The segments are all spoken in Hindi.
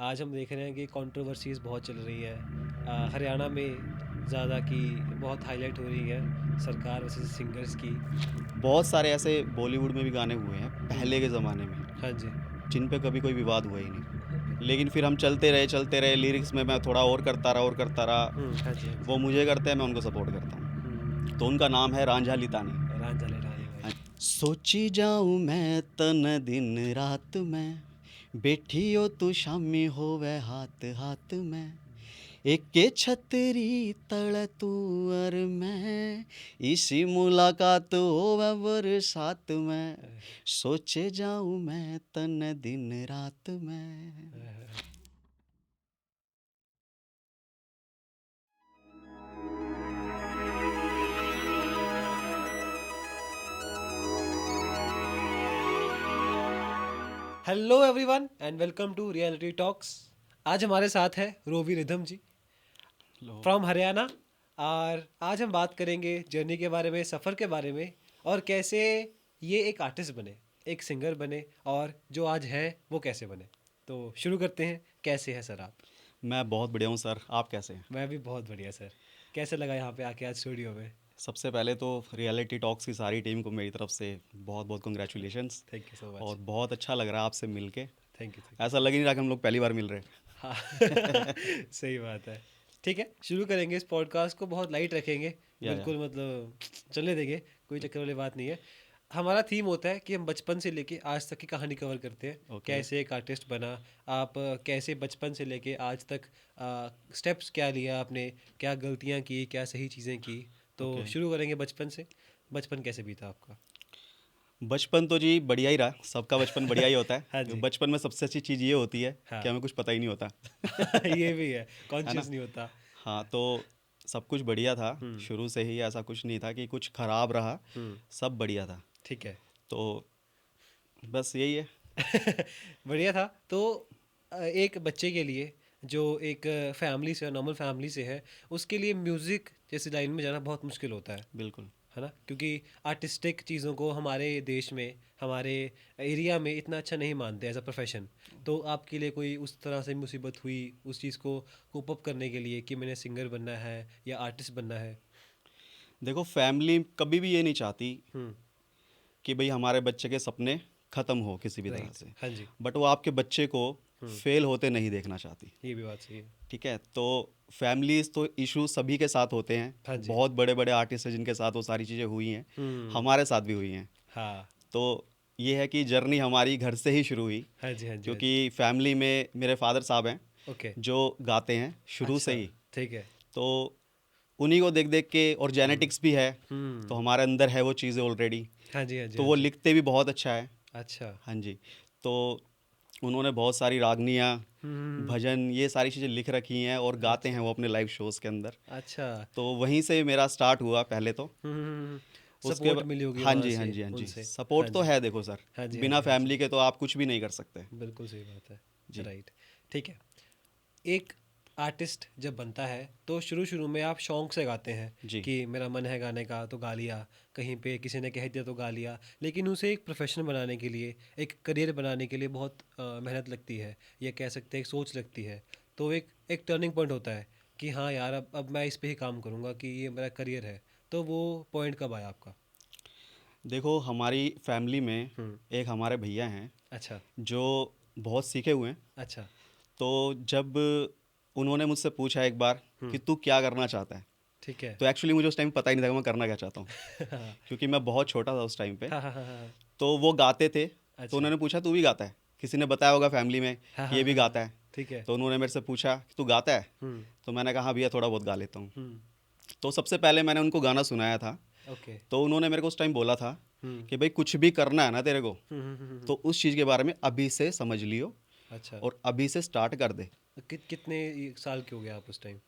आज हम देख रहे हैं कि कंट्रोवर्सीज़ बहुत चल रही है। हरियाणा में ज़्यादा की बहुत हाईलाइट हो रही है सरकार वर्सेस सिंगर्स की। बहुत सारे ऐसे बॉलीवुड में भी गाने हुए हैं पहले के हुँ, ज़माने में, हाँ जी। जिन पे कभी कोई विवाद हुआ ही नहीं। लेकिन फिर हम चलते रहे लिरिक्स में मैं थोड़ा और करता रहा। हाँ जी, हाँ वो जी। मुझे करते हैं, मैं उनको सपोर्ट करता हूँ। तो हुँ, उनका नाम है रांझा लितानी। रांझा लैलानी भाई। हाँ, सोची जाऊँ मैं तन दिन रात में, बैठी हो तू शामी होवे हाथ हाथ में, एके छतरी तले तू और मैं, इसी मुलाकात होवे बरसात में, अ, सोचे जाऊँ मैं तन दिन रात में। Uh, hello everyone and welcome to reality talks. आज हमारे साथ है रोवी रिधम जी लो, फ्रॉम हरियाणा। और आज हम बात करेंगे जर्नी के बारे में, सफ़र के बारे में, और कैसे ये एक आर्टिस्ट बने, एक सिंगर बने, और जो आज हैं वो कैसे बने। तो शुरू करते हैं। कैसे हैं सर आप? मैं बहुत बढ़िया हूँ सर, आप कैसे हैं? मैं भी बहुत बढ़िया सर। कैसे लगा यहाँ पे आके आज स्टूडियो में? सबसे पहले तो रियलिटी टॉक्स की सारी टीम को मेरी तरफ से बहुत बहुत congratulations. Thank you so much. और बहुत अच्छा लग रहा है आपसे मिलके। थैंक यू, थैंक यू ऐसा सर। लग ही नहीं रहा कि हम लोग पहली बार मिल रहे हाँ हैं। सही बात है। ठीक है, शुरू करेंगे। इस पॉडकास्ट को बहुत लाइट रखेंगे, या बिल्कुल मतलब चलने देंगे, कोई चक्कर वाली बात नहीं है। हमारा थीम होता है कि हम बचपन से लेके आज तक की कहानी कवर करते हैं। ओके। कैसे एक आर्टिस्ट बना आप, कैसे बचपन से लेके आज तक स्टेप्स क्या लिया आपने, क्या गलतियाँ की, क्या सही चीज़ें की। तो ओके। शुरू करेंगे बचपन से। बचपन कैसे बीता आपका? बचपन तो जी बढ़िया ही रहा, सबका बचपन बढ़िया ही होता है, हाँ क्योंकि जी। बचपन में सबसे अच्छी चीज़ ये होती है कि हाँ हमें कुछ पता ही नहीं होता। ये भी है, है ना? कॉन्शियस नहीं होता। हाँ, तो सब कुछ बढ़िया था। हम्म। शुरू से ही ऐसा कुछ नहीं था कि कुछ खराब रहा, हम्म। सब बढ़िया था। ठीक है। तो बस यही है। बढ़िया था। तो एक बच्चे के लिए जो एक फैमिली से, नॉर्मल फैमिली से है, उसके लिए म्यूज़िक जैसी लाइन में जाना बहुत मुश्किल होता बिल्कुल। है ना? क्योंकि आर्टिस्टिक चीज़ों को हमारे देश में, हमारे एरिया में इतना अच्छा नहीं मानते एज अ प्रोफेशन। तो आपके लिए कोई उस तरह से मुसीबत हुई उस चीज़ को कोप अप करने के लिए कि मैंने सिंगर बनना है या आर्टिस्ट बनना है? देखो, फैमिली कभी भी ये नहीं चाहती हम्म। कि भाई हमारे बच्चे के सपने ख़त्म हो किसी भी तरह राइट, से। हाँ जी। बट वो आपके बच्चे को हम्म। फेल होते नहीं देखना चाहती। ये भी बात सही है। ठीक है, तो फैमिलीज़ तो इशू सभी के साथ होते हैं। हाँ जी। बहुत बड़े बड़े आर्टिस्ट हैं जिनके साथ वो सारी चीज़ें हुई हैं, हम्म। हमारे साथ भी हुई हैं। हाँ। तो ये है कि जर्नी हमारी घर से ही शुरू हुई, हाँ जी, हाँ जी, हाँ क्योंकि जी। फैमिली में मेरे फादर साहब हैं ओके। जो गाते हैं शुरू से अच्छा, ही। ठीक है। तो उन्हीं को देख देख के, और हुँ, जेनेटिक्स भी है, तो हुँ। हमारे अंदर है वो चीज़ें ऑलरेडी। हाँ जी, हाँ जी, तो हाँ वो जी। लिखते भी बहुत अच्छा है। अच्छा। हाँ जी। तो उन्होंने बहुत सारी रागनियाँ, हुँ, भजन, ये सारी चीज़ें लिख रखी हैं और गाते हैं अच्छा, वो अपने लाइव शोज़ के अंदर। अच्छा। तो वहीं से मेरा स्टार्ट हुआ पहले तो। हुँ। उसके सपोर्ट मिली होगी हाँ वहाँ जी, हाँ से, जी, हाँ जी। उनसे। हाँ सपोर्ट तो जी। है देखो सर, हाँ जी, हाँ बिना जी, हाँ जी। फैमिली के तो आप कुछ भी नहीं कर सकते। बिल्कुल सही बात है। जी। राइट, ठीक है। एक आर्टिस्ट जब बनता है तो शुरू-शुरू में आप शौक से गाते हैं जी। कि मेरा मन है गाने का तो गा लिया, कहीं पे किसी ने कह दिया तो गा लिया। लेकिन उसे एक प्रोफ़ेशन बनाने के लिए, एक करियर बनाने के लिए बहुत मेहनत लगती है, या कह सकते हैं एक सोच लगती है। तो एक एक टर्निंग पॉइंट होता है कि हाँ यार, अब मैं इस पे ही काम करूँगा, कि ये मेरा करियर है। तो वो पॉइंट कब आया आपका? देखो, हमारी फैमिली में हुँ। एक हमारे भैया हैं अच्छा, जो बहुत सीखे हुए हैं। अच्छा। तो जब उन्होंने मुझसे पूछा एक बार हुँ, कि तू क्या करना चाहता है, ठीक है। तो एक्चुअली मुझे उस टाइम पता ही नहीं था कि मैं करना क्या चाहता हूँ, हाँ। क्योंकि मैं बहुत छोटा था उस टाइम पे। हाँ, हाँ, हाँ, हाँ। तो वो गाते थे, तो अच्छा। उन्होंने पूछा तू भी गाता है? किसी ने बताया होगा फैमिली में हाँ, कि हाँ, ये भी हाँ, हाँ। गाता है। ठीक है। तो उन्होंने मेरे से पूछा कि तू गाता है? हुँ, तो मैंने कहा हाँ भैया, थोड़ा बहुत गा लेता हूँ। हुँ। तो सबसे पहले मैंने उनको गाना सुनाया था। ओके। तो उन्होंने मेरे को उस टाइम बोला था हुँ। कि भाई कुछ भी करना है ना तेरे को, हुँ। तो उस चीज़ के बारे में अभी से समझ लियो अच्छा। और अभी से स्टार्ट कर दे। कितने साल के हो गए आप उस time?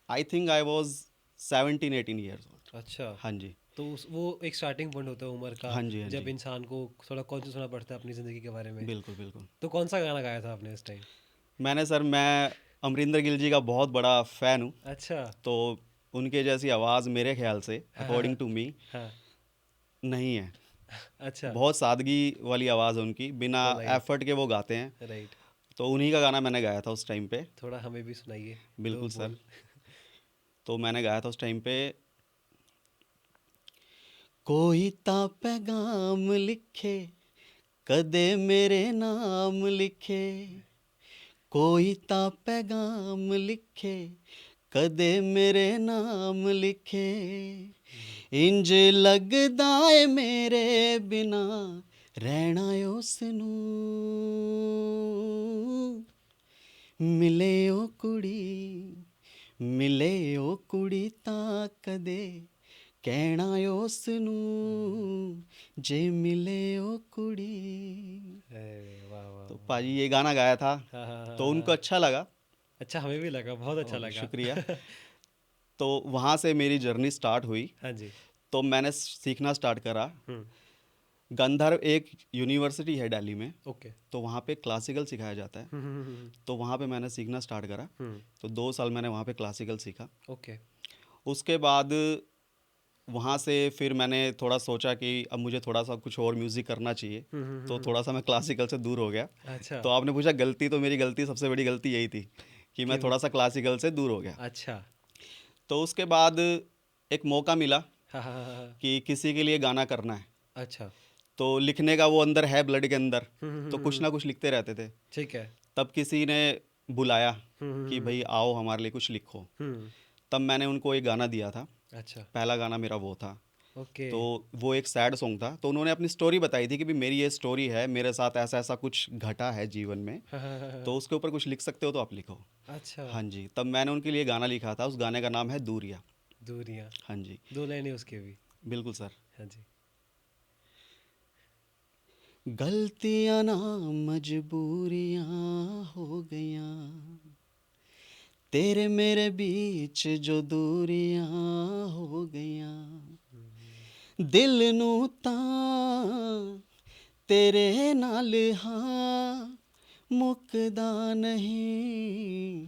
I think I was 17-18 years old. अच्छा। हाँ जी। तो वो एक स्टार्टिंग पॉइंट होता है उम्र का, हाँ जी, हाँ जब जी। इंसान को थोड़ा कॉन्शियस होना पड़ता है अपनी ज़िंदगी के बारे में। बिल्कुल, बिल्कुल। तो कौन सा गाना गाया था आपने उस टाइम? मैं अमरिंदर गिल जी का बहुत बड़ा फ़ैन हूँ। अच्छा। तो उनके जैसी आवाज़ मेरे ख्याल से, हाँ, हाँ, अकॉर्डिंग हाँ। टू मी, हाँ। नहीं है। अच्छा। बहुत सादगी वाली आवाज़ है उनकी, बिना पोलाइट। एफर्ट के वो गाते हैं। राइट। तो उन्हीं का गाना मैंने गाया था उस टाइम पे। थोड़ा हमें भी सुनाइए, 2 बिल्कुल सर। बोल। तो मैंने गाया था उस टाइम पे, कोई ता पैगाम लिखे कदे मेरे नाम लिखे, कोई ता पैगाम लिखे कदे मेरे नाम लिखे, इंज लगदा ਏ ਮੇਰੇ ਬਿਨਾ ਰਹਿਣਾ ਉਸ ਨੂੰ, ਮਿਲੇ ਉਹ ਕੁੜੀ, ਮਿਲੇ ਉਹ ਕੁੜੀ ਤਾਂ ਕਦੇ ਕਹਿਣਾ ਉਸ ਨੂੰ, ਜੇ मिले ਉਹ ਕੁੜੀ। अरे वाह, वाह, तो वाह! पाजी ये गाना गाया था, हाँ, हाँ, हाँ, तो उनको हाँ। अच्छा लगा। अच्छा, हमें भी लगा, बहुत अच्छा और लगा। शुक्रिया। तो वहाँ से मेरी जर्नी स्टार्ट हुई। हाँ जी। तो मैंने सीखना स्टार्ट करा। हुँ, गंधर्व एक यूनिवर्सिटी है दिल्ली में, ओके। तो वहाँ पे क्लासिकल सिखाया जाता है। हुँ, हुँ, हुँ, हुँ, तो वहाँ पे मैंने सीखना स्टार्ट करा। हुँ, तो 2 साल मैंने वहाँ पे क्लासिकल सीखा। ओके। उसके बाद वहाँ से फिर मैंने थोड़ा सोचा कि अब मुझे थोड़ा सा कुछ और म्यूज़िक करना चाहिए। हुँ, हुँ, हुँ, तो हुँ। थोड़ा सा मैं क्लासिकल से दूर हो गया। अच्छा, तो आपने पूछा गलती, तो मेरी गलती, सबसे बड़ी गलती यही थी कि मैं कि थोड़ा सा क्लासिकल से दूर हो गया। अच्छा। तो उसके बाद एक मौका मिला हाँ, हाँ, हाँ, हाँ, हाँ। कि किसी के लिए गाना करना है। अच्छा। तो लिखने का वो अंदर है, ब्लड के अंदर, हुँ, हुँ, हुँ, तो हुँ, कुछ हुँ। ना कुछ लिखते रहते थे। ठीक है। तब किसी ने बुलाया हुँ, हुँ, कि हुँ, भाई हुँ, आओ हमारे लिए कुछ लिखो। हुँ। तब मैंने उनको एक गाना दिया था। अच्छा, पहला गाना मेरा वो था। ओके। तो वो एक सैड सॉन्ग था। तो उन्होंने अपनी स्टोरी बताई थी कि भाई मेरी ये स्टोरी है, मेरे साथ ऐसा ऐसा कुछ घटा है जीवन में, हाँ, हाँ, हाँ, तो हाँ। उसके ऊपर कुछ लिख सकते हो तो आप लिखो। अच्छा, हाँ जी, तब मैंने उनके लिए गाना लिखा था। उस गाने का नाम है दूरियाँ। दूरियाँ। हाँ जी, 2 लाइनें उसकी भी। बिल्कुल सर। हाँ जी। गलतियाँ ना मजबूरियाँ हो गईयां, तेरे मेरे बीच जो दूरियां हो गईयां, दिल ਨੂੰ ਤਾਂ ਤੇਰੇ ਨਾਲ ਹਾਂ ਮੁੱਕਦਾ ਨਹੀਂ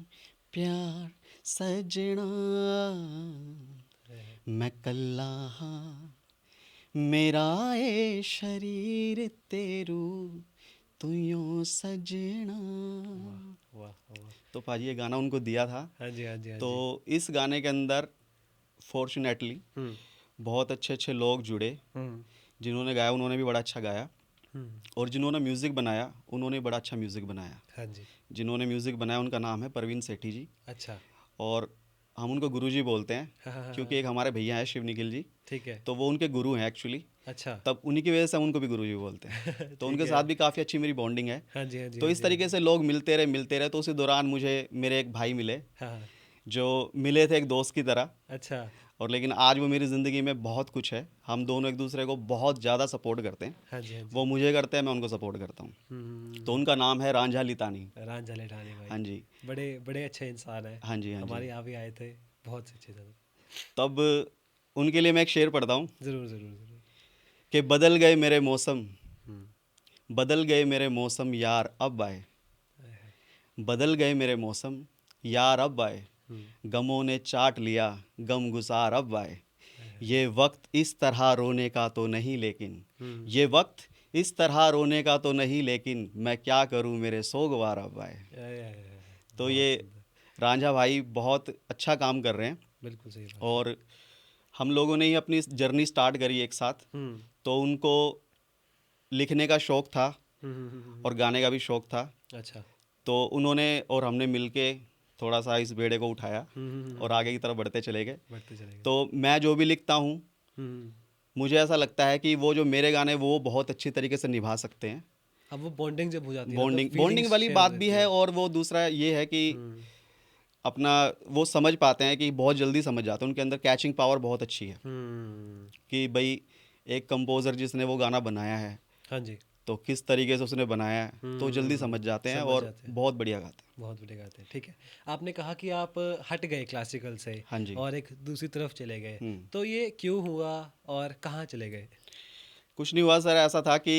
ਪਿਆਰ ਸਜਣਾ, ਮੈਂ ਕੱਲਾ ਹਾਂ ਮੇਰਾ ਏ शरीर तेरू तुयो सजना। वाह! वाह! वाह! तो पाजी ये गाना उनको दिया था। हाँ जी, हाँ जी, हाँ तो जी। इस गाने के अंदर फॉर्चुनेटली हुँ, बहुत अच्छे अच्छे लोग जुड़े। हुँ, जिन्होंने गाया उन्होंने भी बड़ा अच्छा गाया, हुँ। और जिन्होंने म्यूज़िक बनाया उन्होंने बड़ा अच्छा म्यूज़िक बनाया। हाँ जी। जिन्होंने म्यूज़िक बनाया उनका नाम है परवीन सेठी जी, अच्छा। और हम उनको गुरुजी बोलते हैं, हाँ, हाँ, हाँ, क्योंकि हाँ। एक हमारे भैया हैं शिव निखिल जी, ठीक है। तो वो उनके गुरु हैं एक्चुअली। अच्छा। तब उन्हीं की वजह से हम उनको भी गुरुजी बोलते हैं। तो ठीक उनके है। साथ भी काफ़ी अच्छी मेरी बॉन्डिंग है। हाँ जी, हाँ जी, तो हाँ इस जी, हाँ तरीके जी। से लोग मिलते रहे। तो उसी दौरान मुझे मेरे एक भाई मिले, हाँ, हाँ। जो मिले थे एक दोस्त की तरह। अच्छा। और लेकिन आज वो मेरी ज़िंदगी में बहुत कुछ है। हम दोनों एक दूसरे को बहुत ज़्यादा सपोर्ट करते हैं। हाँ जी, हाँ जी। वो मुझे करते हैं, मैं उनको सपोर्ट करता हूँ। तो हुँ, उनका नाम है रांझा लितानी। रांझा लेठानी हाँ भाई। जी, बड़े बड़े अच्छे इंसान हैं। हाँ जी, हाँ जी। हमारे यहाँ भी आए थे। बहुत अच्छे थे। तब उनके लिए मैं एक शेर पढ़ता हूँ ज़रूर, ज़रूर, ज़रूर। कि बदल गए मेरे मौसम, हुँ। बदल गए मेरे मौसम यार अब आए, हाय, हाय। बदल गए मेरे मौसम यार अब आए, हुँ। गमों ने चाट लिया गम गुसार अब आए, हाय, हाय। ये वक्त इस तरह रोने का तो नहीं लेकिन, हुँ। ये वक्त इस तरह रोने का तो नहीं लेकिन, मैं क्या करूं मेरे सोगवार अब आए। हाय, हाय, हाय। तो बहुत ये सुंदर। रांझा भाई बहुत अच्छा काम कर रहे हैं। बिल्कुल सही बात है। और हम लोगों ने ही अपनी जर्नी स्टार्ट करी एक साथ। हुँ। तो उनको लिखने का शौक़ था हुँ, हुँ, हुँ, हुँ, और गाने का भी शौक़ था। हुँ। अच्छा। तो उन्होंने और हमने मिलके थोड़ा सा इस बेड़े को उठाया हुँ, हुँ, हुँ, और हुँ। आगे की तरफ बढ़ते चले गए। बढ़ते चले गए। तो मैं जो भी लिखता हूँ, हुँ। मुझे ऐसा लगता है कि वो जो मेरे गाने वो बहुत अच्छी तरीके से निभा सकते हैं। अब वो बॉन्डिंग जब हो जाती है ना, तब बॉन्डिंग बॉन्डिंग फीलिंग्स वाली शेयर हो बात भी जाती है, है। और वो दूसरा ये है कि हुँ। अपना वो समझ पाते हैं कि बहुत जल्दी समझ जाते हैं। उनके अंदर कैचिंग पावर बहुत अच्छी है हुँ। कि भाई एक कंपोज़र जिसने वो गाना बनाया है हाँ जी। तो किस तरीके से उसने बनाया है, तो जल्दी समझ हुँ। जाते हैं समझ और जाते हैं। बहुत बढ़िया गाते हैं। बहुत बढ़िया गाते हैं, ठीक है। आपने कहा कि आप हट गए क्लासिकल से हाँ जी। और एक दूसरी तरफ चले गए। हुँ। तो ये क्यों हुआ और कहाँ चले गए? कुछ नहीं हुआ सर, ऐसा था कि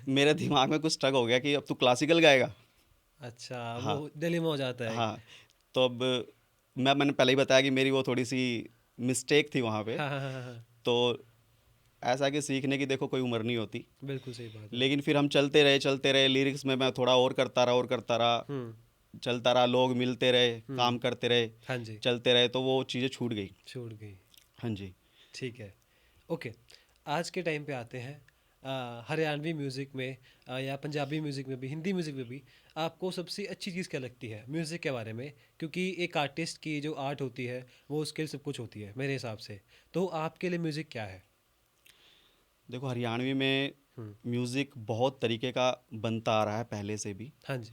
मेरे दिमाग में कुछ स्ट्रक हो गया कि अब तू क्लासिकल गाएगा। अच्छा, वो हाँ, दिल में हो जाता है। हाँ। तो अब मैंने पहले ही बताया कि मेरी वो थोड़ी-सी मिस्टेक थी वहाँ पे। हाँ, हाँ, हाँ, हाँ। तो ऐसा है कि सीखने की देखो कोई उम्र नहीं होती, बिल्कुल सही बात है। लेकिन फिर हम चलते रहे लिरिक्स में मैं थोड़ा और करता रहा, हुँ, चलता रहा, लोग मिलते रहे, काम करते रहे, हाँ जी, चलते रहे, तो वो चीज़ें छूट गई। छूट गई। हाँ जी। ठीक है। ओके, आज के टाइम पे आते हैं हरियाणवी म्यूज़िक में या पंजाबी म्यूज़िक में भी, हिंदी म्यूज़िक में भी आपको सबसे अच्छी चीज़ क्या लगती है म्यूज़िक के बारे में? क्योंकि एक आर्टिस्ट की जो आर्ट होती है, वो उसके लिए सब कुछ होती है मेरे हिसाब से। तो आपके लिए म्यूज़िक क्या है? देखो हरियाणवी में हुँ, म्यूज़िक बहुत तरीके का बनता आ रहा है पहले से भी, हाँ जी,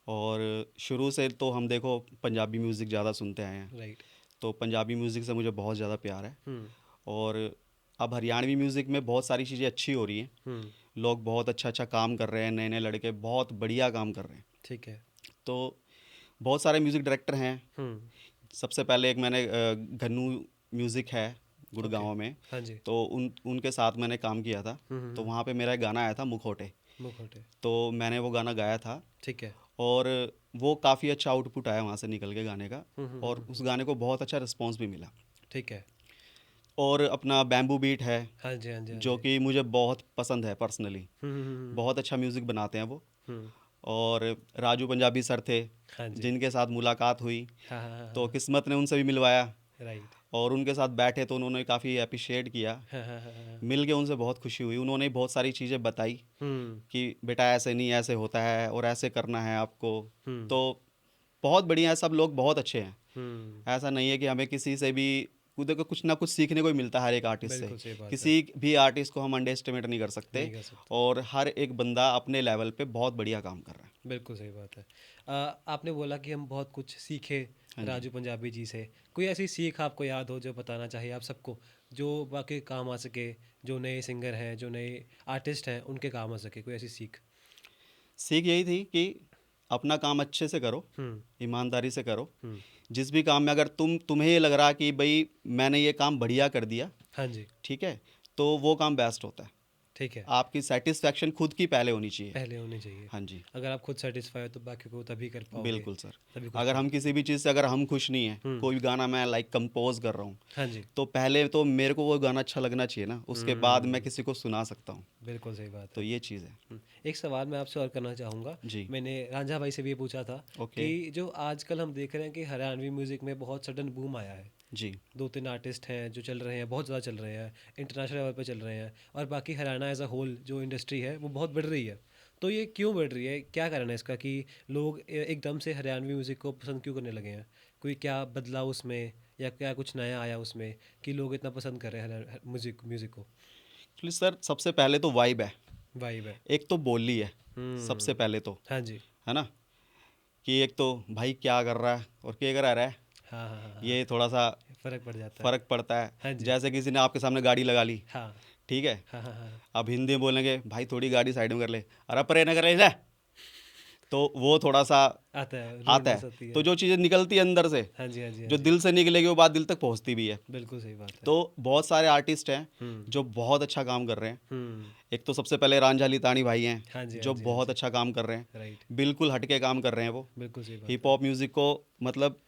और शुरू से तो हम देखो पंजाबी म्यूज़िक ज़्यादा सुनते आए हैं, राइट। तो पंजाबी म्यूज़िक से मुझे बहुत ज़्यादा प्यार है। हुँ, और अब हरियाणवी म्यूज़िक में बहुत सारी चीज़ें अच्छी हो रही हैं, हुँ, लोग बहुत अच्छा काम कर रहे हैं, नए नए लड़के बहुत बढ़िया काम कर रहे हैं। ठीक है। तो बहुत सारे म्यूज़िक डायरेक्टर हैं। हुँ, सबसे पहले एक मैंने घन्नू म्यूज़िक है ओके। गुड़गांव में, हाँ जी। तो उनके साथ मैंने काम किया था। तो हुँ। वहाँ पे मेरा एक गाना आया था मुखौटे, मुखौटे, तो मैंने वो गाना गाया था, ठीक है। और वो काफ़ी अच्छा आउटपुट आया वहाँ से निकल के गाने का, और उस हुँ। गाने को बहुत अच्छा रिस्पॉन्स भी मिला। ठीक है। और अपना बैम्बू बीट है, हाँ जी, हाँ जी, हाँ जो जी। कि मुझे बहुत पसंद है पर्सनली, हुँ। बहुत अच्छा म्यूज़िक बनाते हैं वो। हुँ, और राजू पंजाबी सर थे, हाँ जी। जिनके साथ मुलाकात हुई, हाँ, हाँ, हाँ, तो हाँ। किस्मत ने उनसे भी मिलवाया, राइट। और उनके साथ बैठे तो उन्होंने काफ़ी अप्रिशिएट किया। हाँ, हाँ, हाँ, हाँ। मिल के उनसे बहुत खुशी हुई, उन्होंने बहुत सारी चीज़ें बताई हुँ, कि बेटा ऐसे नहीं, ऐसे होता है और ऐसे करना है आपको। हुँ, तो बहुत बढ़िया है, सब लोग बहुत अच्छे हैं। हुँ। ऐसा नहीं है कि हमें किसी से भी देखो कुछ ना कुछ सीखने को ही मिलता है हर एक आर्टिस्ट से। बिल्कुल सही बात है। किसी भी आर्टिस्ट को हम अंडर एस्टिमेट नहीं कर सकते, नहीं कर सकते। और हर एक बंदा अपने लेवल पे बहुत बढ़िया काम कर रहा है। बिल्कुल सही बात है। आपने बोला कि हम बहुत कुछ सीखे हाँ जी। राजू पंजाबी जी से। कोई ऐसी सीख आपको याद हो जो बताना चाहिए आप सबको, जो वाक़ई काम आ सके, जो नए सिंगर हैं, जो नए आर्टिस्ट हैं, उनके काम आ सके? कोई ऐसी सीख? सीख यही थी कि अपना काम अच्छे से करो, हुँ, ईमानदारी से करो। हुँ। जिस भी काम में अगर तुम्हें ये लग रहा कि भाई मैंने ये काम बढ़िया कर दिया, हाँ जी, ठीक है, तो वो काम बेस्ट होता है। ठीक है। आपकी सेटिस्फैक्शन खुद की पहले होनी चाहिए। पहले होनी चाहिए। हाँ जी। अगर आप खुद सैटिस्फाई हो तो बाकी को तभी कर पाओगे, बिल्कुल सर। तभी कुछ अगर कर हम पाओगे। किसी भी चीज़ से अगर हम खुश नहीं हैं, हुँ, कोई भी गाना मैं लाइक कंपोज कर रहा हूँ, हाँ जी। तो पहले तो मेरे को वो गाना अच्छा लगना चाहिए ना, उसके बाद मैं हुँ, किसी को सुना सकता हूँ। बिल्कुल सही बात तो है। ये चीज़ है। एक सवाल मैं आपसे और करना चाहूँगा। जी। मैंने रांझा भाई से भी ये पूछा था ओके। कि जो आजकल हम देख रहे हैं कि हरियाणवी म्यूज़िक में बहुत सडन बूम आया है। जी। 2-3 आर्टिस्ट हैं जो चल रहे हैं, बहुत ज़्यादा चल रहे हैं, इंटरनेशनल लेवल पे चल रहे हैं और बाकी हरियाणा एज़ अ होल जो इंडस्ट्री है वो बहुत बढ़ रही है। तो ये क्यों बढ़ रही है? क्या कारण है इसका कि लोग एकदम से हरियाणवी म्यूज़िक को पसंद क्यों करने लगे हैं? कोई क्या बदलाव उसमें या क्या कुछ नया आया उसमें कि लोग इतना पसंद कर रहे हैं म्यूज़िक म्यूज़िक को? एक्चुअली सर सबसे पहले तो वाइब है, वाइब है। एक तो बोली है, सबसे हुँ। पहले तो, हाँ जी। है ना, कि एक तो भाई क्या कर रहा है और क्या करा रहा है, हाँ, हाँ, हाँ, हाँ। ये थोड़ा सा फ़र्क पड़ जाता है। फ़र्क पड़ता है। हाँ जी। जैसे किसी ने आपके सामने गाड़ी लगा ली, हाँ। ठीक है, हाँ, हाँ, हाँ। अब हिंदी में बोलेंगे भाई थोड़ी गाड़ी साइड में कर ले, अरे परे न कर ले, तो वो थोड़ा सा आता है, आता रूडनेस है। आती तो है। जो चीज़ें निकलती है अंदर से, हाँ जी, हाँ जी, हाँ जो जी। दिल से निकलेगी वो बात दिल तक पहुंचती भी है। बिल्कुल सही बात है। तो बहुत सारे आर्टिस्ट हैं हुँ, जो बहुत अच्छा काम कर रहे हैं। हुँ। एक तो सबसे पहले रांझा लितानी भाई हैं, हाँ जी, हाँ जो जी, हाँ बहुत जी। अच्छा काम कर रहे हैं, राइट, बिल्कुल हटके काम कर रहे हैं वो। बिल्कुल सही बात हिप है। हॉप म्यूज़िक को मतलब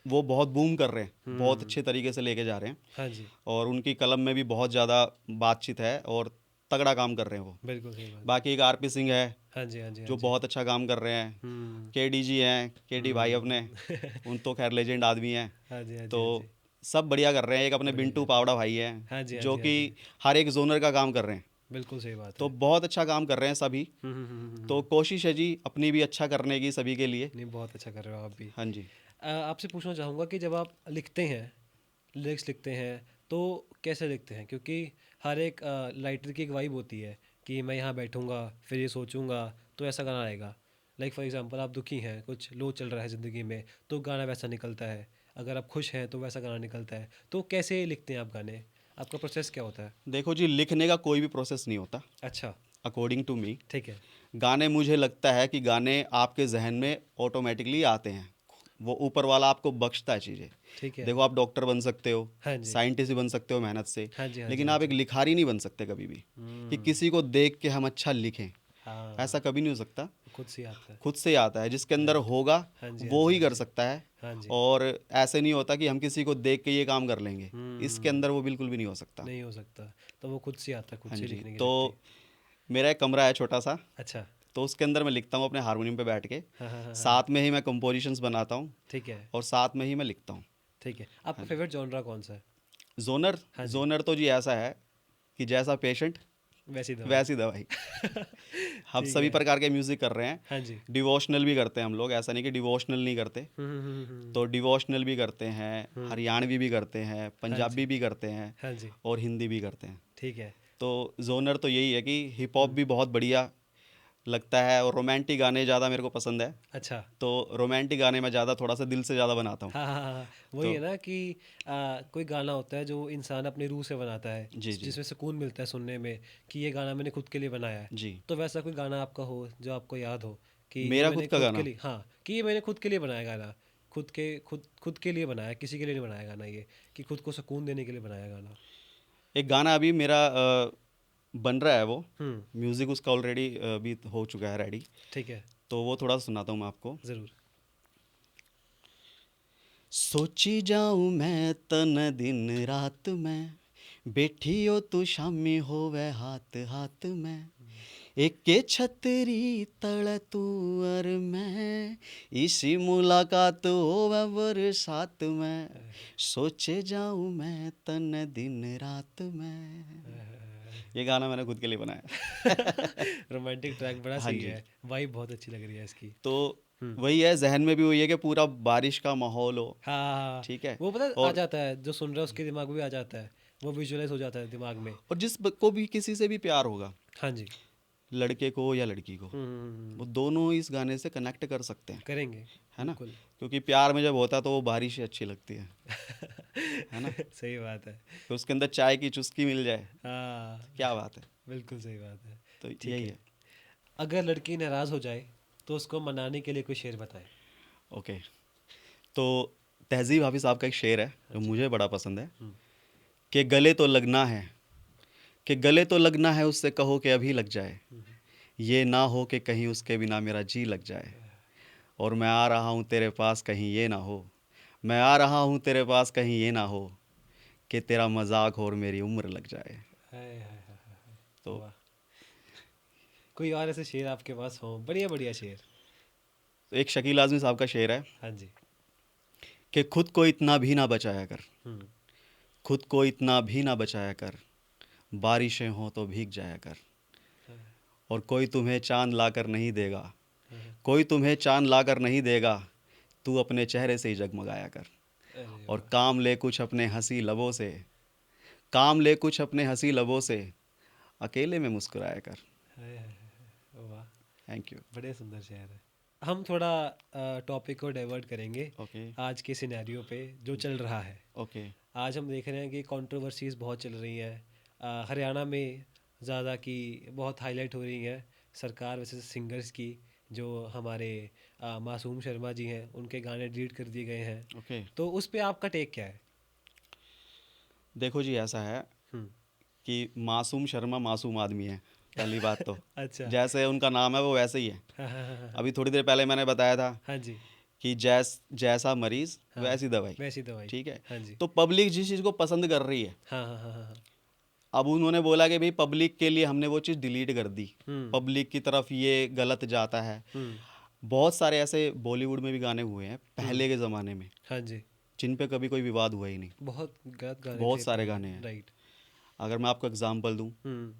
वो बहुत बूम कर रहे हैं, बहुत हुँ। अच्छे तरीके से लेके जा रहे हैं, हाँ जी, और उनकी कलम में भी बहुत ज़्यादा बातचीत है, और तगड़ा काम कर रहे हैं वो। बिल्कुल सही बात है। बाकी एक आरपी सिंह है, हाँ जी, हाँ जी, हाँ जो जी। बहुत अच्छा काम कर रहे हैं। हुँ, केडी जी हैं, केडी भाई अपने, हुँ। उन तो खैर लेजेंड आदमी हैं। हाँ जी, हाँ जी, तो हाँ जी। सब बढ़िया कर रहे हैं। एक अपने बढ़िया बिंटू कर रहे हैं। पावड़ा भाई हैं, हाँ जी, हाँ जो जी, हाँ कि जी। हर एक जोनर का काम कर रहे हैं। बिल्कुल सही बात तो है। बहुत अच्छा काम कर रहे हैं सभी। तो हुँ। कोशिश है जी अपनी भी अच्छा करने की सभी के लिए। नहीं, बहुत अच्छा कर रहे हो आप भी। हाँ जी। आपसे पूछना चाहूँगा कि जब आप लिखते हैं, लिरिक्स लिखते हैं, तो कैसे लिखते हैं? क्योंकि हर एक राइटर की एक वाइब होती है कि मैं यहाँ बैठूँगा, फिर ये सोचूँगा, तो ऐसा गाना आएगा। लाइक फॉर एग्ज़ाम्पल आप दुखी हैं, कुछ लो चल रहा है ज़िंदगी में, तो गाना वैसा निकलता है। अगर आप खुश हैं, तो वैसा गाना निकलता है। तो कैसे लिखते हैं आप गाने? आपका प्रोसेस क्या होता है? देखो जी, लिखने का कोई भी प्रोसेस नहीं होता अच्छा, अकॉर्डिंग टू मी। ठीक है। गाने, मुझे लगता है कि गाने आपके जहन में ऑटोमेटिकली आते हैं, वो ऊपर वाला आपको बख्शता है चीज़ें। ठीक है। देखो आप डॉक्टर बन सकते हो, हाँ जी। साइंटिस्ट भी बन सकते हो मेहनत से, हाँ जी, हाँ जी, लेकिन हाँ आप एक जी। लिखारी नहीं बन सकते कभी भी, कि हुँ, किसी को देख के हम अच्छा लिखें। हाँ, ऐसा कभी नहीं हो सकता। खुद से आता है। खुद से ही आता है, जिसके अंदर राइट। होगा हाँ जी, हाँ वो जी, ही हाँ कर जी। सकता है। हाँ जी। और ऐसे नहीं होता कि हम किसी को देख के ये काम कर लेंगे, इसके हम्म। अंदर वो बिल्कुल भी नहीं हो सकता। नहीं हो सकता, तो वो खुद से आता है, खुद हाँ से जी, लिखने की शक्ति। तो मेरा एक कमरा है छोटा सा, अच्छा। तो उसके अंदर मैं लिखता हूँ अपने हारमोनियम पे बैठ के, हाँ हाँ हाँ हाँ हाँ। साथ में ही मैं कंपोजिशंस बनाता हूँ ठीक है। और साथ में ही मैं लिखता हूँ। ठीक है, आपका हाँ जी। फेवरेट जॉनरा कौन सा है? जोनर, हाँ जी। जोनर तो जी ऐसा है कि जैसा पेशेंट वैसी दवाई। वैसी दवाई। हम ठीक सभी है। प्रकार के म्यूज़िक कर रहे हैं। हाँ जी। डिवोशनल भी करते हैं हम लोग, ऐसा नहीं कि डिवोशनल नहीं करते। हम्म। तो डिवोशनल भी करते हैं, हम्म। हरियाणवी भी करते हैं, हाँ जी। पंजाबी भी करते हैं हाँ जी। और हिंदी भी करते हैं। ठीक है। तो जोनर तो यही है कि हिप हॉप हम्म। भी बहुत बढ़िया लगता है और रोमांटिक गाने ज़्यादा मेरे को पसंद है। अच्छा। तो रोमांटिक गाने मैं ज़्यादा थोड़ा सा दिल से ज़्यादा बनाता हूँ। हाँ हाँ हाँ हाँ, वही तो है ना कि कोई गाना होता है जो इंसान अपनी रूह से बनाता है, जी जी जिसमें सुकून मिलता है सुनने में, कि ये गाना मैंने खुद के लिए बनाया है। जी। तो वैसा कोई गाना आपका हो जो आपको याद हो कि ये मेरा खुद मैंने का खुद के गाना, लिए, हाँ, कि ये मैंने खुद के लिए बनाया गाना, खुद के लिए बनाया, किसी के लिए नहीं बनाया गाना, ये कि खुद को सुकून देने के लिए बनाया गाना। एक गाना अभी मेरा बन रहा है, वो हम्म। म्यूज़िक उसका ऑलरेडी अभी हो चुका है रेडी। ठीक है। तो वो थोड़ा सा सुनाता हूँ मैं आपको। ज़रूर। सोची जाऊं मैं तन दिन रात में, बैठी हो तू शामी होवे हाथ हाथ में, एक के छतरी तले तू और मैं, इसी मुलाकात होवे बरसात में, सोचे जाऊं मैं तन दिन रात में। ये गाना मैंने खुद के लिए बनाया। रोमांटिक ट्रैक बड़ा हाँ सही जी। है, वाइब बहुत अच्छी लग रही है इसकी। तो हम्म। वही है, जहन में भी वही है कि पूरा बारिश का माहौल हो। हाँ हाँ हाँ, ठीक है। वो पता आ और जाता है, जो सुन रहा है उसके दिमाग में भी आ जाता है, वो विजुअलाइज हो जाता है दिमाग में। को भी किसी से भी प्यार होगा, हाँ जी। लड़के को या लड़की को, वो दोनों इस गाने से कनेक्ट कर सकते हैं। करेंगे। है ना? बिल्कुल। क्योंकि प्यार में जब होता है तो वो बारिश ही अच्छी लगती है ना? सही बात है। तो उसके अंदर चाय की चुस्की मिल जाए, हाँ, क्या बात है। बिल्कुल सही बात है। तो ठीक यही है। है। अगर लड़की नाराज़ हो जाए तो उसको मनाने के लिए कोई शेर बताएं। ओके। तो तहज़ीब हाफिज़ साहब का एक शेर है हाँ जो जी। मुझे बड़ा पसंद है, हम्म। कि गले तो लगना है, कि गले तो लगना है, उससे कहो कि अभी लग जाए, हम्म। ये ना हो कि कहीं उसके बिना मेरा जी लग जाए, और मैं आ रहा हूँ तेरे पास कहीं ये ना हो, मैं आ रहा हूँ तेरे पास कहीं ये ना हो कि तेरा मजाक हो और मेरी उम्र लग जाए। हाय हाय हाय हाय। तो वाह। कोई और ऐसे शेर आपके पास हो, बढ़िया बढ़िया शेर। एक शकील आज़मी साहब का शेर है हाँ जी। कि खुद को इतना भी ना बचाया कर, हम्म। खुद को इतना भी ना बचाया कर, बारिशें हों तो भीग जाया कर, हाँ और कोई तुम्हें चांद लाकर नहीं देगा, हाँ हाँ। कोई तुम्हें चांद लाकर नहीं देगा, तू अपने चेहरे से ही जगमगाया कर, अरे और वाह। काम ले कुछ अपने हंसी लबों से, काम ले कुछ अपने हंसी लबों से, अकेले में मुस्कुराया कर। हाय हाय हाय, वाह। Thank you. बड़े सुंदर शेर है। हम थोड़ा टॉपिक को डाइवर्ट करेंगे ओके आज के सिनेरियो पे जो चल रहा है। ओके। आज हम देख रहे हैं कि कंट्रोवर्सीज़ बहुत चल रही हैं, हरियाणा में ज़्यादा की बहुत हाईलाइट हो रही हैं, सरकार वैसे सिंगर्स की, जो हमारे मासूम शर्मा जी हैं उनके गाने डिलीट कर दिए गए हैं। ओके। तो उस पे आपका टेक क्या है? देखो जी, ऐसा है हम्म। कि मासूम शर्मा मासूम आदमी है, पहली बात तो। अच्छा। जैसे उनका नाम है वो वैसे ही है। हाँ हाँ हाँ हाँ हाँ। अभी थोड़ी देर पहले मैंने बताया था हाँ जी। कि जैसा मरीज हाँ, वैसी दवाई। वैसी दवाई। ठीक है। हाँ जी। तो पब्लिक जिस चीज़ को पसंद कर रही है, हाँ हाँ हाँ हाँ हाँ। अब उन्होंने बोला कि भाई पब्लिक के लिए हमने वो चीज़ डिलीट कर दी, हम्म। पब्लिक की तरफ ये गलत जाता है। हम्म। बहुत सारे ऐसे बॉलीवुड में भी गाने हुए हैं हम्म। पहले के ज़माने में, हाँ जी। जिन पे कभी कोई विवाद हुआ ही नहीं। बहुत गलत गाने बहुत थे सारे पहले। गाने हैं। राइट। अगर मैं आपको एग्जांपल दूं, हम्म।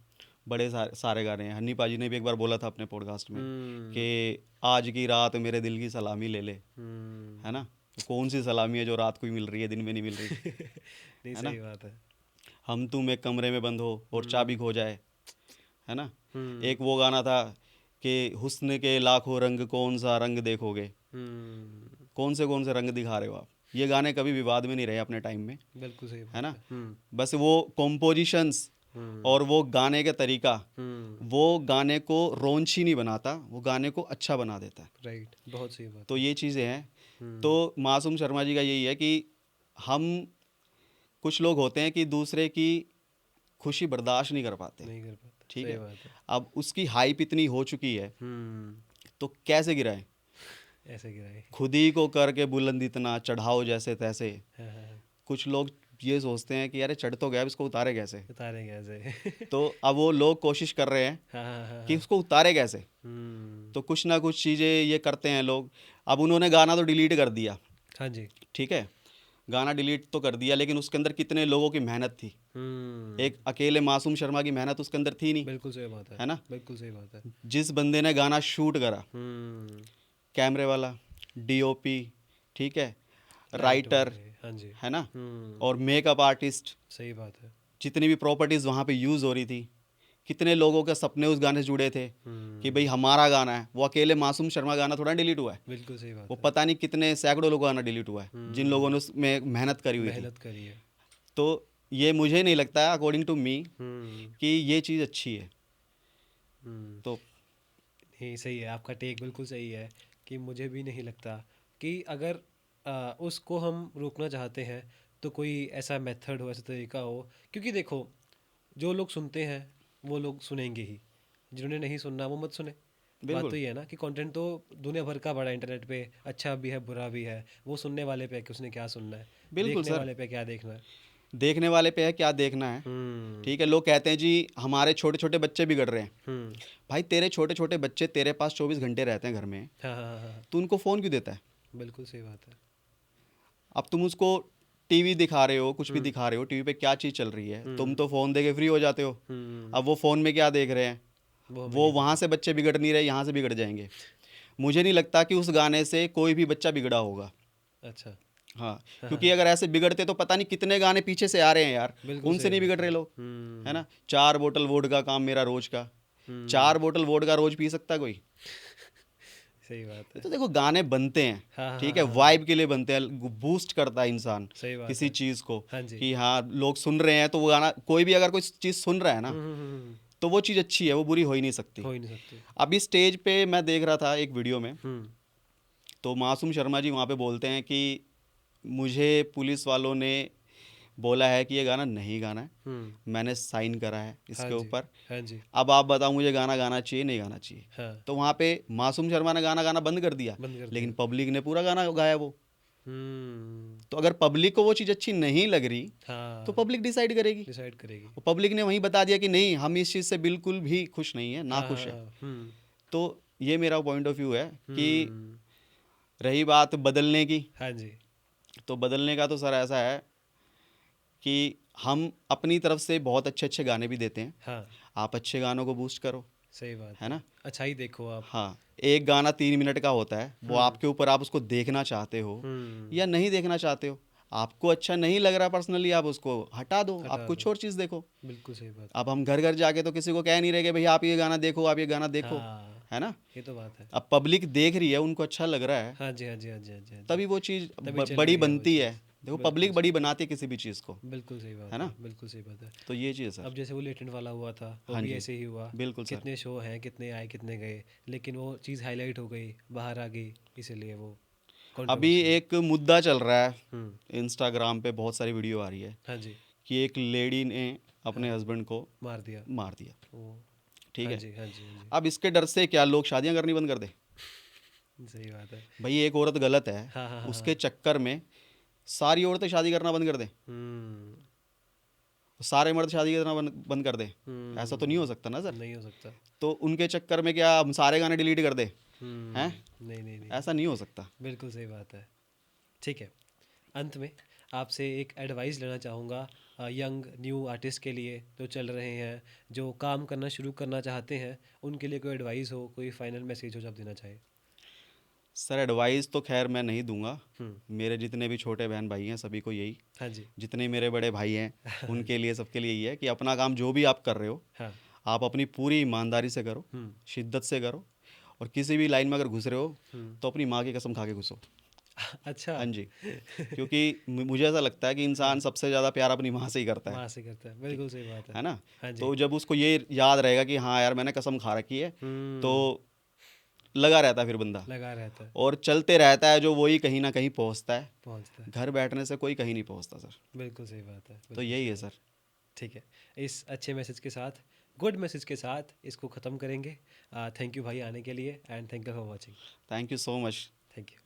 बड़े सारे गाने हैं। हन्नी पाजी ने भी एक बार बोला था अपने पॉडकास्ट में हम्म। कि आज की रात मेरे दिल की सलामी ले ले। है हम्म। ना? तो कौन सी सलामी है जो रात को ही मिल रही है, दिन में नहीं मिल रही? नहीं, है ना? सही बात है। हम तुम एक कमरे में बंद हो और चाबी हम्म। खो जाए। है ना? हम्म। एक वो गाना था कि हुस्न के लाखों रंग कौन सा रंग देखोगे। हम्म। कौन से रंग दिखा रहे हो आप? ये गाने कभी विवाद में नहीं रहे अपने टाइम में। बिल्कुल सही है बात ना? है। हम्म। बस वो कॉम्पोजिशंस हम्म। और वो गाने का तरीका, हम्म। वो गाने को रौंची नहीं बनाता, वो गाने को अच्छा बना देता है। राइट, बहुत सही बात तो है। ये चीज़ें हैं। तो हम्म। मासूम शर्मा जी का यही है कि हम, कुछ लोग होते हैं कि दूसरे की खुशी बर्दाश्त नहीं कर पाते। नहीं कर पाता, ठीक सही है। बात है। अब उसकी हाइप इतनी हो चुकी है, हम्म। तो कैसे गिराए? ऐसे गिराए। खुद ही को करके बुलंद इतना चढ़ाओ जैसे तैसे। हाँ, हाँ, हाँ। कुछ लोग ये सोचते हैं कि यार ये चढ़ तो गया, अब इसको उतारे कैसे। उतारेंगे ऐसे। तो अब वो लोग कोशिश कर रहे हैं हाँ, हाँ, हाँ, कि हाँ। उसको उतारे कैसे। हुँ। तो कुछ ना कुछ चीज़ें ये करते हैं लोग। अब उन्होंने गाना तो डिलीट कर दिया, हाँ जी। ठीक है, गाना डिलीट तो कर दिया, लेकिन उसके अंदर कितने लोगों की मेहनत थी। हुँ। एक अकेले मासूम शर्मा की मेहनत उसके अंदर थी नहीं, बिल्कुल सही बात है। है ना। बिल्कुल सही बात है। जिस बंदे ने गाना शूट करा, हुँ। कैमरे वाला, डीओपी, ठीक है, लाइट राइटर, वाले, हाँ जी। है ना, हुँ। और मेकअप आर्टिस्ट, सही बात है। जितनी भी प्रॉपर्टीज़ वहाँ पे यूज़ हो रही थी, कितने लोगों के सपने उस गाने से जुड़े थे कि भाई हुँ। हमारा गाना है। वो अकेले मासूम शर्मा गाना थोड़ा डिलीट हुआ है, बिल्कुल सही वो बात है। पता नहीं कितने सैकड़ों लोगों का गाना डिलीट हुआ है जिन लोगों हुँ। ने उसमें मेहनत करी हुई थी। मेहनत करी है। तो ये मुझे नहीं लगता है, अकॉर्डिंग टू मी, हुँ। कि ये चीज़ अच्छी है। हुँ। तो नहीं, सही है, आपका टेक बिल्कुल सही है कि मुझे भी नहीं लगता कि अगर उसको हम रोकना चाहते हैं तो कोई ऐसा मेथड हो, ऐसा तरीका हो। क्योंकि देखो, जो लोग सुनते हैं वो लोग सुनेंगे ही, जिन्होंने नहीं सुनना वो मत सुने। बात तो बिल्कुल, ये है ना कि कंटेंट तो दुनिया भर का बड़ा है इंटरनेट पे, अच्छा भी है बुरा भी है। वो सुनने वाले पे है कि उसने क्या सुनना है, बिल्कुल देखने सर, वाले पे क्या देखना है। देखने वाले पे है क्या देखना है। हम्म। ठीक है, लोग कहते हैं जी हमारे छोटे छोटे बच्चे बिगड़ रहे हैं। हम्म। भाई तेरे छोटे छोटे बच्चे तेरे पास 24 घंटे रहते हैं घर में, हाँ, हाँ, हाँ, हाँ। तू उनको फ़ोन क्यों देता है। बिल्कुल सही बात है। अब तुम उसको टीवी दिखा रहे हो, कुछ भी हम्म। दिखा रहे हो, टीवी पे क्या चीज़ चल रही है, तुम हम्म। तो फ़ोन दे के फ्री हो जाते हो। हम्म। अब वो फ़ोन में क्या देख रहे हैं, वो हमें वो नहीं वहाँ पता। से बच्चे बिगड़ नहीं रहे, यहाँ से बिगड़ जाएंगे। मुझे नहीं लगता कि उस गाने से कोई भी बच्चा बिगड़ा होगा। अच्छा। हाँ, हाँ, हाँ, क्योंकि हाँ। अगर ऐसे बिगड़ते तो पता नहीं कितने गाने पीछे से आ रहे हैं यार, बिल्कुल उनसे सही नहीं बिगड़ बात है। रहे लोग, है हम्म। ना। 4 बोतल वोड का काम मेरा रोज का। हम्म। 4 बोतल वोड का रोज पी सकता है कोई। सही बात ये है। तो देखो गाने बनते हैं, हाँ, हाँ, हाँ, ठीक है, हाँ, हाँ। वाइब के लिए बनते हैं, बूस्ट करता है इंसान सही बात किसी है। चीज़ को, हाँ जी। कि हाँ लोग सुन रहे हैं तो वो गाना, कोई भी अगर कोई चीज़ सुन रहा है ना, हम्म। तो वो चीज़ अच्छी है, वो बुरी हो ही नहीं सकती। हो ही नहीं सकती। अभी स्टेज पे मैं देख रहा था एक वीडियो में, हम्म। तो मासूम शर्मा जी वहाँ पे बोलते हैं कि मुझे पुलिस वालों ने बोला है कि ये गाना नहीं गाना है, हम्म। मैंने साइन करा है हाँ इसके जी। ऊपर, हाँ जी। अब आप बताओ मुझे गाना गाना चाहिए नहीं गाना चाहिए। हाँ। तो वहाँ पे मासूम शर्मा ने गाना गाना बंद कर दिया, बंद कर लेकिन दिया। पब्लिक ने पूरा गाना गाया वो। हम्म। तो अगर पब्लिक को वो चीज़ अच्छी नहीं लग रही, तो हाँ। पब्लिक डिसाइड करेगी। डिसाइड करेगी। वो पब्लिक ने वहीं बता दिया कि नहीं, हम इस चीज़ से बिल्कुल भी खुश नहीं है, ना हाँ, खुश हाँ, है। हाँ। हम्म। तो ये मेरा पॉइंट ऑफ व्यू है कि हम्म। रही बात बदलने की, हाँ जी। तो बदलने का तो सर ऐसा है कि हम अपनी तरफ से बहुत अच्छे अच्छे गाने भी देते हैं, हाँ। आप अच्छे गानों को बूस्ट करो, सही बात है है। ना। अच्छा ही देखो आप। हाँ, एक गाना 3 मिनट का होता है, वो हम्म। आपके ऊपर, आप उसको देखना चाहते हो हम्म। या नहीं देखना चाहते हो। आपको अच्छा नहीं लग रहा पर्सनली, आप उसको हटा दो, आप हटा कुछ दो। और चीज़ देखो। बिल्कुल सही बात है। अब हम घर घर जाके तो किसी को कह नहीं रहे कि भैया आप ये गाना देखो, आप ये गाना देखो, हाँ, है ना। ये तो बात है। अब पब्लिक देख रही है, उनको अच्छा लग रहा है, हाँ जी, हाँ जी, हाँ जी, हाँ जी, हाँ जी। तभी वो चीज़ तभी चल बड़ी रही है वो बनती है। चीज़। देखो बिल्कुल पब्लिक सही। बड़ी बनाती है किसी भी चीज़ को, बिल्कुल सही है बात है। ना। बिल्कुल सही बात है। तो ये चीज़ है अब सर। जैसे वो लेटेंट वाला हुआ था, वो हाँ भी जी, ऐसे ही हुआ। बिल्कुल सर। कितने शो हैं, कितने आए, कितने गए, लेकिन वो चीज़ हाईलाइट हो गई, बाहर आ गई, इसीलिए वो अभी कंट्रोवर्सी हुई। एक मुद्दा चल रहा है, हुँ। इंस्टाग्राम पे बहुत सारी वीडियो आ रही है हाँ जी। कि एक लेडी ने अपने हाँ, हस्बैंड को मार दिया। मार दिया, ओह! ठीक हाँ है। जी, हाँ जी, हाँ जी। अब इसके डर से क्या लोग शादियां करनी बंद कर दे। सही बात है। भाई एक औरत गलत है, हाँ, हाँ, हाँ, उसके हाँ। चक्कर में सारी औरतें शादी करना बंद कर दें, हुँ। सारे मर्द शादी करना बंद कर दें, ऐसा तो नहीं हो हुँ। सकता ना सर। नहीं हो सकता। तो उनके चक्कर में क्या हम सारे गाने डिलीट कर दें, हैं। नहीं, नहीं, नहीं। ऐसा नहीं हो सकता। बिल्कुल सही बात है। ठीक है, अंत में आपसे एक एडवाइस लेना चाहूँगा यंग न्यू आर्टिस्ट के लिए जो चल रहे हैं, जो काम करना शुरू करना चाहते हैं, उनके लिए कोई एडवाइस हो, कोई फाइनल मैसेज हो जो आप देना चाहें? सर एडवाइस तो खैर मैं नहीं दूंगा, हुँ। मेरे जितने भी छोटे बहन भाई हैं सभी को यही, हाँ जी। जितने मेरे बड़े भाई हैं हाँ उनके जी। लिए, सबके लिए यही है कि अपना काम जो भी आप कर रहे हो, हाँ। आप अपनी पूरी ईमानदारी से करो, हुँ। शिद्दत से करो, और किसी भी लाइन में अगर घुस रहे हो हुँ। तो अपनी माँ की कसम खा के घुसो। अच्छा। हाँ जी, क्योंकि मुझे ऐसा लगता है कि इंसान हाँ, सबसे ज़्यादा प्यार अपनी माँ से ही करता माँ से करता है, ठीक बिल्कुल सही बात है। है ना। हाँ जी। तो जब उसको ये याद रहेगा कि हाँ यार मैंने कसम खा रखी है, तो हुँ। लगा रहता है फिर बंदा, लगा रहता है, और चलते रहता है, जो वही कहीं ना कहीं पहुँचता है। पहुँचता है। घर बैठने से कोई कहीं नहीं पहुँचता सर। बिल्कुल सही बात है, तो बिल्कुल यही सही है बात सर। है। ठीक है, इस अच्छे मैसेज के साथ, गुड मैसेज के साथ इसको ख़त्म करेंगे। थैंक यू भाई आने के लिए and thank you for watching. Thank you so much. Thank you.